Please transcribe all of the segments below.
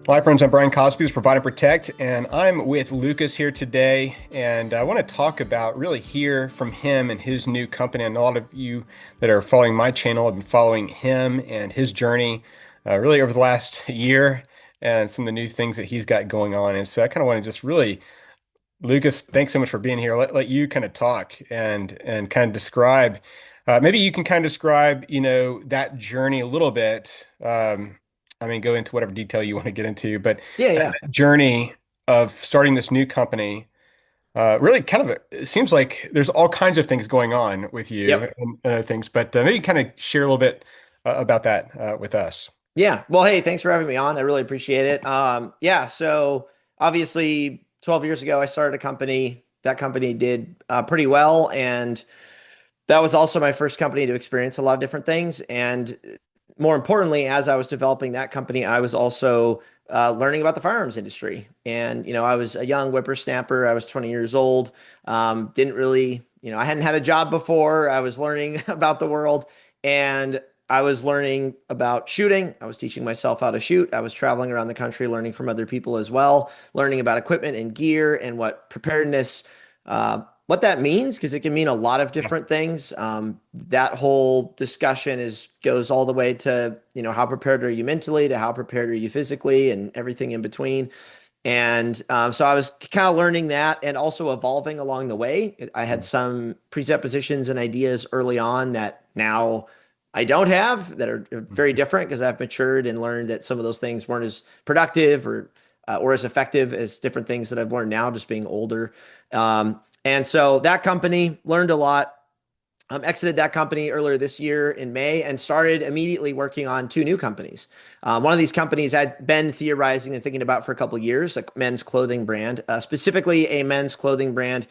Hi, friends. I'm Brian Cosby with Provide and Protect, and I'm with Lucas here today. And I want to talk about really hear from him and his new company. And a lot of you that are following my channel have been following him and his journey really over the last year and some of the new things that he's got going on. And so I kind of want to just really, Lucas, thanks so much for being here. Let you kind of talk and kind of describe. Maybe you can kind of describe, that journey a little bit. I mean, go into whatever detail you want to get into, but Yeah, yeah. that journey of starting this new company, really kind of, it seems like there's all kinds of things going on with you Yep. and other things, but maybe kind of share a little bit about that with us. Yeah. Well, hey, thanks for having me on. I really appreciate it. Yeah, so obviously 12 years ago I started a company. That company did pretty well, and that was also my first company to experience a lot of different things. And more importantly, as I was developing that company, I was also learning about the firearms industry. And, I was a young whippersnapper. I was 20 years old. Didn't really, I hadn't had a job before. I was learning about the world, and I was learning about shooting. I was teaching myself how to shoot. I was traveling around the country learning from other people as well, learning about equipment and gear and what preparedness, what that means, because it can mean a lot of Yeah. different things. That whole discussion goes all the way to, how prepared are you mentally, to how prepared are you physically, and everything in between. And so I was kind of learning that and also evolving along the way. I had some presuppositions and ideas early on that now I don't have, that are very different because I've matured and learned that some of those things weren't as productive or as effective as different things that I've learned now, just being older. And so that company learned a lot. Exited that company earlier this year in May and started immediately working on two new companies. One of these companies I'd been theorizing and thinking about for a couple of years, a men's clothing brand, specifically a men's clothing brand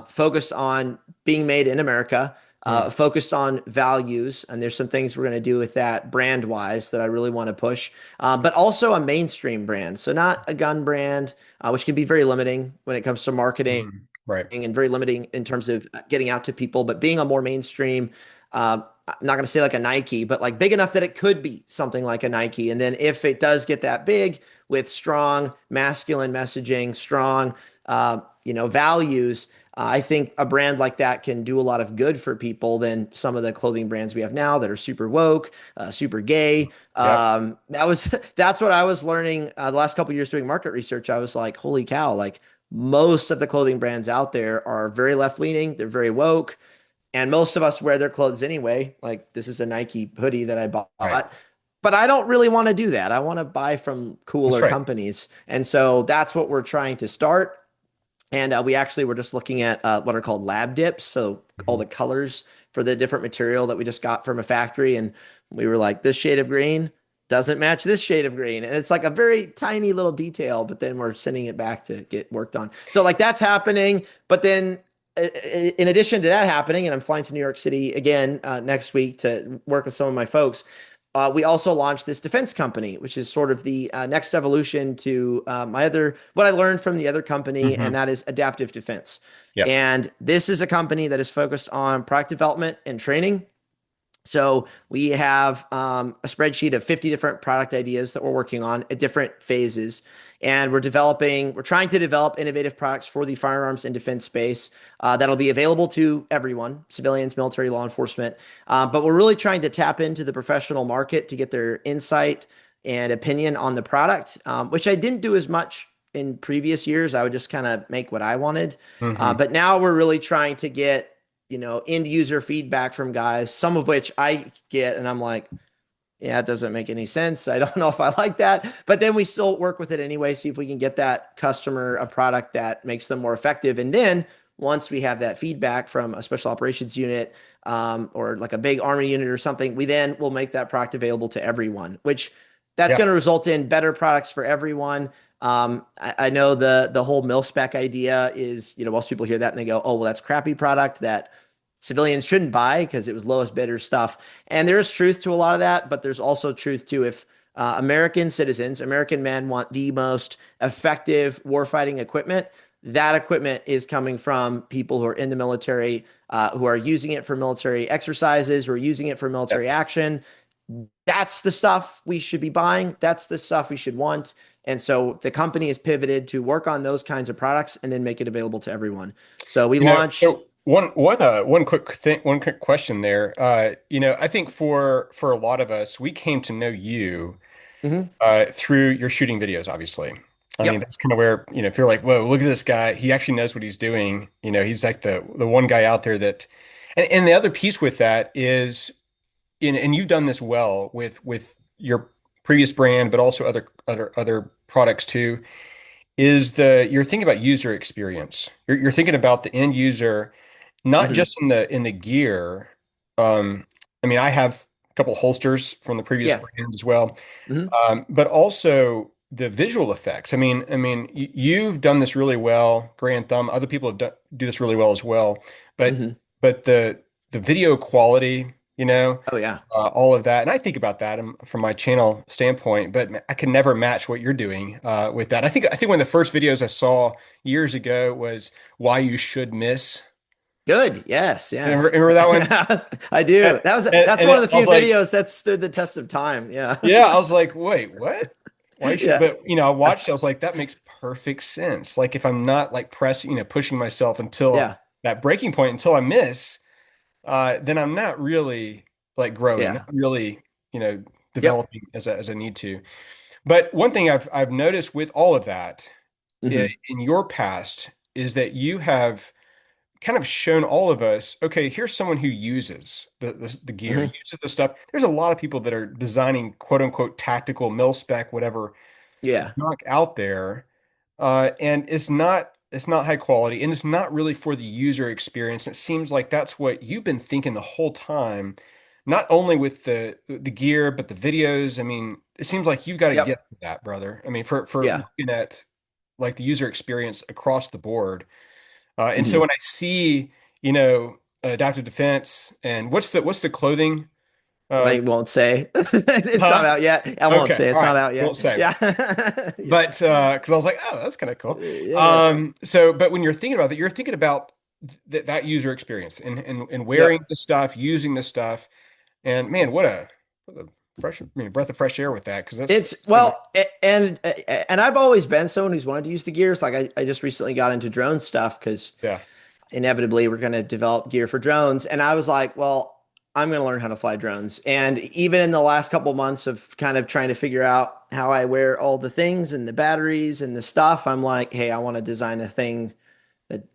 focused on being made in America, Mm. focused on values. And there's some things we're going to do with that brand wise that I really want to push, but also a mainstream brand. So not a gun brand, which can be very limiting when it comes to marketing Mm. Right. and very limiting in terms of getting out to people, but being a more mainstream, I'm not going to say like a Nike, but like big enough that it could be something like a Nike. And then if it does get that big with strong masculine messaging, strong, values, I think a brand like that can do a lot of good for people than some of the clothing brands we have now that are super woke, super gay. Yep. That's what I was learning the last couple of years doing market research. I was like, holy cow, like most of the clothing brands out there are very left leaning. They're very woke. And most of us wear their clothes anyway. Like this is a Nike hoodie that I Right. bought. But I don't really want to do that. I want to buy from That's cooler right. companies. And so that's what we're trying to start. And we actually were just looking at what are called lab dips. So all Mhm. the colors for the different material that we just got from a factory. And we were like, this shade of green doesn't match this shade of green. And it's like a very tiny little detail, but then we're sending it back to get worked on. So like that's happening. But then in addition to that happening, and I'm flying to New York City again next week to work with some of my folks. We also launched this defense company, which is sort of the next evolution to what I learned from the other company, and Hmm. that is Adaptiv Defense. Yep. And this is a company that is focused on product development and training. So we have a spreadsheet of 50 different product ideas that we're working on at different phases. And we're trying to develop innovative products for the firearms and defense space that'll be available to everyone, civilians, military, law enforcement. But we're really trying to tap into the professional market to get their insight and opinion on the product, which I didn't do as much in previous years. I would just kind of make what I wanted. Hmm. But now we're really trying to get end user feedback from guys, some of which I get, and I'm like, yeah, it doesn't make any sense. I don't know if I like that, but then we still work with it anyway, see if we can get that customer a product that makes them more effective. And then once we have that feedback from a special operations unit or like a big army unit or something, we then will make that product available to everyone, which that's Yeah. going to result in better products for everyone. I know the whole mil spec idea is, most people hear that and they go, oh, well, that's crappy product that civilians shouldn't buy because it was lowest bidder stuff. And there's truth to a lot of that, but there's also truth to if American citizens, American men want the most effective warfighting equipment, that equipment is coming from people who are in the military, who are using it for military exercises, who are using it for Yep. military action. that's the stuff we should be buying. That's the stuff we should want. And so the company has pivoted to work on those kinds of products and then make it available to everyone. So we launched. So one quick question there. I think for a lot of us, we came to know you Mhm. through your shooting videos, obviously. I mean, Yep. that's kind of where, if you're like, whoa, look at this guy. He actually knows what he's doing. He's like the one guy out there that, and the other piece with that is, and you've done this well with your previous brand, but also other products too, is you're thinking about user experience. You're thinking about the end user, not Mhm. just in the gear. Um, I mean, I have a couple holsters from the previous Yeah. brand as well, Mhm. but also the visual effects. You've done this really well. Grand thumb. Other people do this really well as well. But Mhm. but the video quality, Oh yeah. all of that, and I think about that from my channel standpoint. But I can never match what you're doing with that. I think one of the first videos I saw years ago was why you should miss. Good. Yes. Yes. Remember that one? I do. And, That's one of the I few was like, videos that stood the test of time. Yeah. yeah, I was like, wait, what? Why should, Yeah. but I watched it, I was like, that makes perfect sense. Like if I'm not like pressing, pushing myself until Yeah. that breaking point, until I miss, then I'm not really like growing, not Yeah. really, Yep. developing as I need to. But one thing I've noticed with all of that Hmm. in your past is that you have kind of shown all of us, okay, here's someone who uses the gear, Hmm. uses the stuff. There's a lot of people that are designing quote unquote tactical mil spec, whatever Yeah. junk out there, and it's not high quality, and it's not really for the user experience. It seems like that's what you've been thinking the whole time, not only with the gear but the videos. I mean, it seems like you've got to Yep. get to that, brother. I mean, for Yeah. looking at like the user experience across the board. And so Hmm. when I see, Adaptive Defense and what's the clothing? I Uh, won't say. It's not huh? out yet. I won't Okay, say. all It's right, not out won't yet. say. Yeah. Yeah. But because I was like, oh, that's kind of cool. Yeah. But when you're thinking about that, you're thinking about that user experience and wearing Yep. the stuff, using the stuff, and man, what a breath of fresh air with that, because that's It's kind of well, and I've always been someone who's wanted to use the gears. Like I just recently got into drone stuff because yeah, inevitably we're going to develop gear for drones. And I was like, well, I'm going to learn how to fly drones. And even in the last couple months of kind of trying to figure out how I wear all the things and the batteries and the stuff, I'm like, hey, I want to design a thing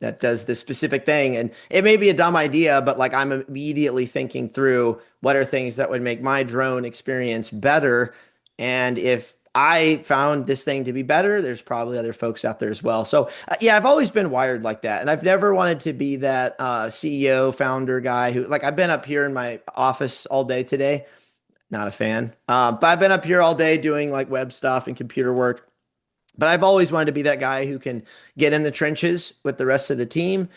that does this specific thing. And it may be a dumb idea, but like I'm immediately thinking through what are things that would make my drone experience better. And if I found this thing to be better, there's probably other folks out there as well. So yeah, I've always been wired like that. And I've never wanted to be that CEO founder guy who like I've been up here in my office all day today. Not a fan. But I've been up here all day doing like web stuff and computer work. But I've always wanted to be that guy who can get in the trenches with the rest of the team,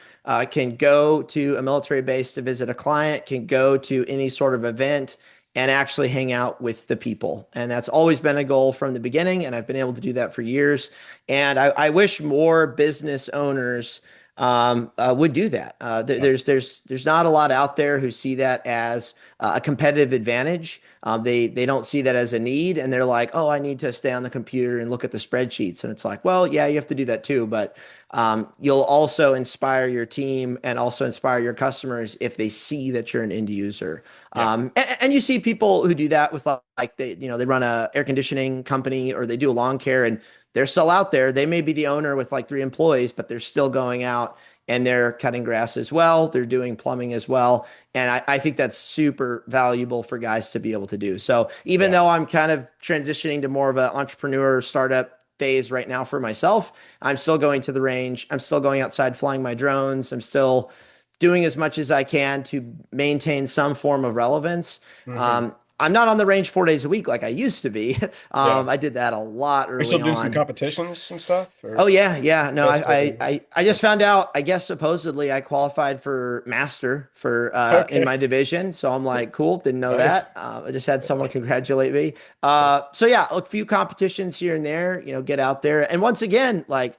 can go to a military base to visit a client, can go to any sort of event and actually hang out with the people. And that's always been a goal from the beginning. And I've been able to do that for years. And I wish more business owners would do that. yeah, There's not a lot out there who see that as a competitive advantage. They don't see that as a need, and they're like, oh, I need to stay on the computer and look at the spreadsheets. And it's like, well, yeah, you have to do that too, but you'll also inspire your team and also inspire your customers if they see that you're an end user. yeah, And you see people who do that with like they run a air conditioning company or they do a lawn care and they're still out there. They may be the owner with like 3 employees, but they're still going out and they're cutting grass as well. They're doing plumbing as well. And I think that's super valuable for guys to be able to do. So even yeah, though I'm kind of transitioning to more of an entrepreneur startup phase right now for myself, I'm still going to the range. I'm still going outside flying my drones. I'm still doing as much as I can to maintain some form of relevance. hmm, I'm not on the range 4 days a week like I used to be. yeah. Are I did that a lot you still early doing some on. competitions and stuff, Oh or yeah, yeah. No, that's still doing I just it? found out. I guess supposedly I qualified for master for in Okay, my division. So I'm like, cool. Didn't know nice. that. I just had someone congratulate me. So yeah, a few competitions here and there. Get out there. And once again, like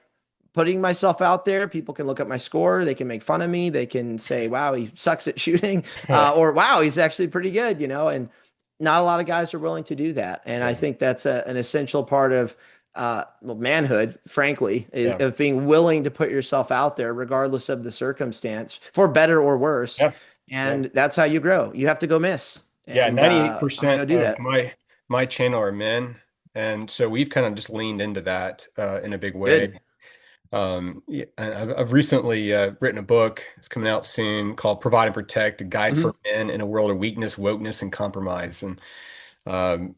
putting myself out there, people can look at my score. They can make fun of me. They can say, "Wow, he sucks at shooting," or "Wow, he's actually pretty good." And not a lot of guys are willing to do that. And I Yeah. think that's an essential part of well, manhood, frankly, is Yeah. of being willing to put yourself out there, regardless of the circumstance, for better or worse. Yeah. Yeah. And that's how you grow. You have to go miss. Yeah. And I'm gonna 98% go do of that. my channel are men. And so we've kind of just leaned into that in a big way. Good. Yeah, and I've recently written a book. It's coming out soon called Provide and Protect, a guide Hmm. for men in a world of weakness, wokeness, and compromise. And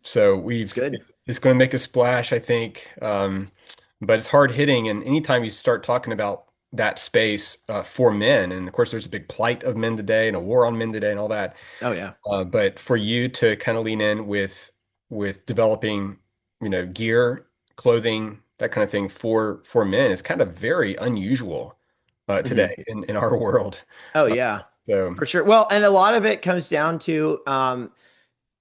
so It's good. it's going to make a splash, I think. But it's hard hitting. And anytime you start talking about that space for men, and of course, there's a big plight of men today and a war on men today and all that. Oh yeah. But for you to kind of lean in with developing, gear, clothing, that kind of thing for men is kind of very unusual Hmm. today in our world. Oh Uh, yeah, so for sure. Well, and a lot of it comes down to a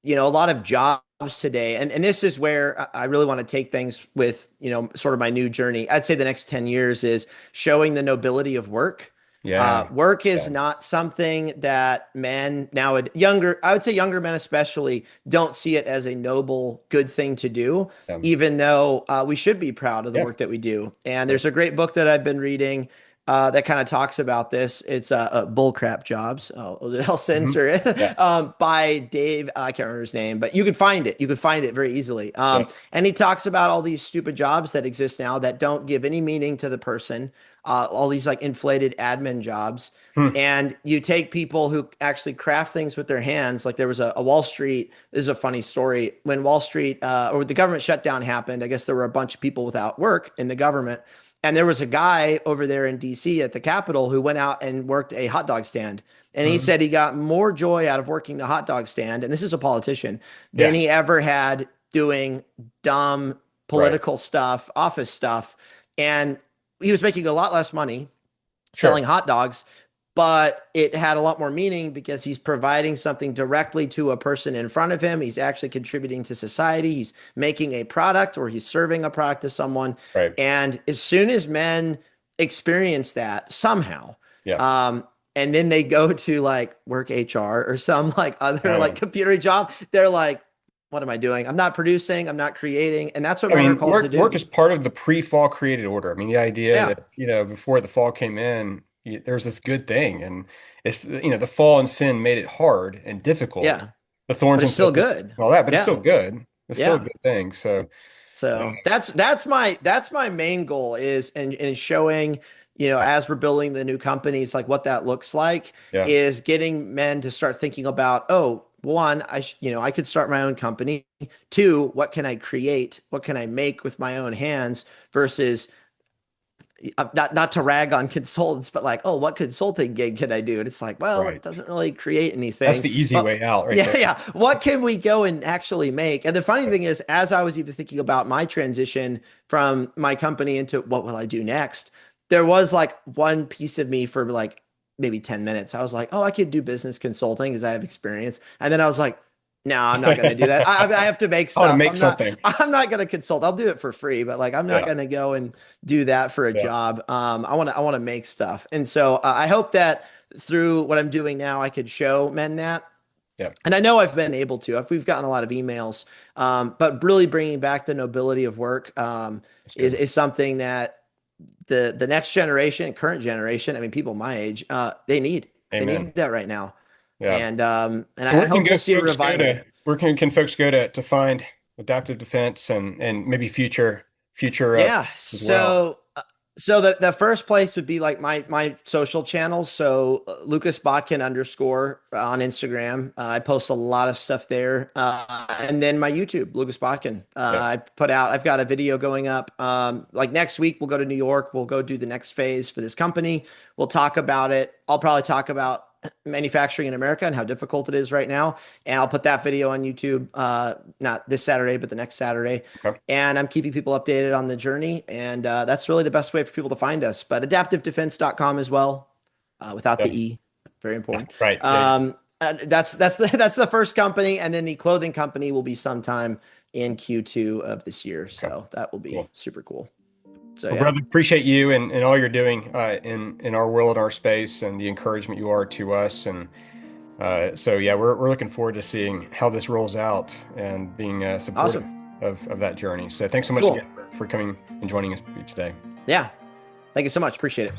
lot of jobs today, and this is where I really want to take things with, sort of my new journey. I'd say the next 10 years is showing the nobility of work. yeah, Work is yeah, not something that men now, I would say younger men especially, don't see it as a noble, good thing to do, yeah, even though we should be proud of the yeah, work that we do. And right. there's a great book that I've been reading that kind of talks about this. It's Bullcrap Jobs. I'll Mhm. censor Yeah, it by Dave. I can't remember his name, but you could find it. You could find it very easily. yeah. And he talks about all these stupid jobs that exist now that don't give any meaning to the person. All these like inflated admin jobs. Hmm. And you take people who actually craft things with their hands. Like there was a Wall Street. This is a funny story. When Wall Street or the government shutdown happened, I guess there were a bunch of people without work in the government. And there was a guy over there in DC at the Capitol who went out and worked a hot dog stand. And he Mhm. said he got more joy out of working the hot dog stand, and this is a politician, than Yeah, he ever had doing dumb right. political stuff, office stuff. And he was making a lot less money Sure. selling hot dogs, but it had a lot more meaning because he's providing something directly to a person in front of him. He's actually contributing to society. He's making a product or he's serving a product to someone. Right. And as soon as men experience that somehow, Yeah. um, and then they go to like work HR or some like other like Um, computer job, they're like, what am I doing? I'm not producing, I'm not creating. And that's what I men are mean, called to work do. is part of the pre-fall created order. I mean, the idea Yeah. that, before the fall came in, there's this good thing, and it's, the fall and sin made it hard and difficult, Yeah. the But thorns it's and still thistles good. and all that, but it's Yeah. still good. It's still a Yeah. good thing. So, uh, So that's my main goal is and showing, as we're building the new companies, like what that looks like yeah, is getting men to start thinking about, oh, one, I could start my own company. Two, what can I create? What can I make with my own hands versus not to rag on consultants, but like, oh, what consulting gig can I do? And it's like, well, it right. doesn't really create That's anything. the easy But way out right yeah, there. yeah. What can we go and actually make? And the funny thing is, as I was even thinking about my transition from my company into what will I do next, there was like one piece of me for like maybe 10 minutes. I was like, oh, I could do business consulting because I have experience. And then I was like, no, I'm not going to do that. I have to make I want to stuff. make I'm not. something. I'm not going to consult. I'll do it for free, but like I'm not Yeah, going to go and do that for a yeah, job. I want to make stuff. And so I hope that through what I'm doing now, I could show men that. yeah. And I know I've been able to. We've gotten a lot of emails, but really bringing back the nobility of work That's is good. is something that the next generation, current generation, I mean, people my age, they need. They Amen. need that right now. Yeah. And So I hope we'll see a revival. where can folks go to find Adaptive Defense and maybe future Yeah. as well? So the first place would be like my social channels. So Lucas Botkin underscore on Instagram. I post a lot of stuff there. And then my YouTube, Lucas Botkin. Yeah. I've got a video going up. Like next week, we'll go to New York. We'll go do the next phase for this company. We'll talk about it. I'll probably talk about manufacturing in America and how difficult it is right now. And I'll put that video on YouTube, not this Saturday, but the next Saturday. Okay. And I'm keeping people updated on the journey. And that's really the best way for people to find us. But adaptivedefense.com as well, without Yeah. the E. Very important. Right. Yeah. That's the first company. And then the clothing company will be sometime in Q2 of this year. Okay. So that will be Cool. super cool. So Well, yeah. brother, appreciate you and all you're doing in our world, our space, and the encouragement you are to us. And So yeah, we're looking forward to seeing how this rolls out and being supportive Awesome. of that journey. So thanks so much again Cool. for coming and joining us today. Yeah. Thank you so much. Appreciate it.